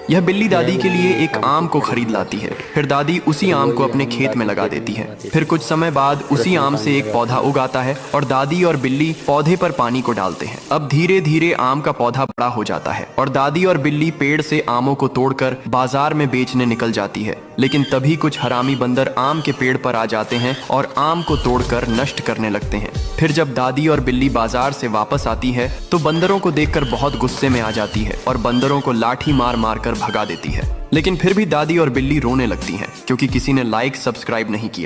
यह बिल्ली दादी के लिए एक आम को खरीद लाती है। फिर दादी उसी आम को अपने खेत में लगा देती है। फिर कुछ समय बाद उसी आम से एक पौधा उगाता है और दादी और बिल्ली पौधे पर पानी को डालते हैं। अब धीरे धीरे आम का पौधा बड़ा हो जाता है और दादी और बिल्ली पेड़ से आमों को तोड़कर बाजार में बेचने निकल जाती है। लेकिन तभी कुछ हरामी बंदर आम के पेड़ पर आ जाते हैं और आम को तोड़कर नष्ट करने लगते हैं। फिर जब दादी और बिल्ली बाजार से वापस आती है तो बंदरों को देखकर बहुत गुस्से में आ जाती है और बंदरों को लाठी मार मार कर भगा देती है। लेकिन फिर भी दादी और बिल्ली रोने लगती हैं क्योंकि किसी ने लाइक सब्सक्राइब नहीं किया।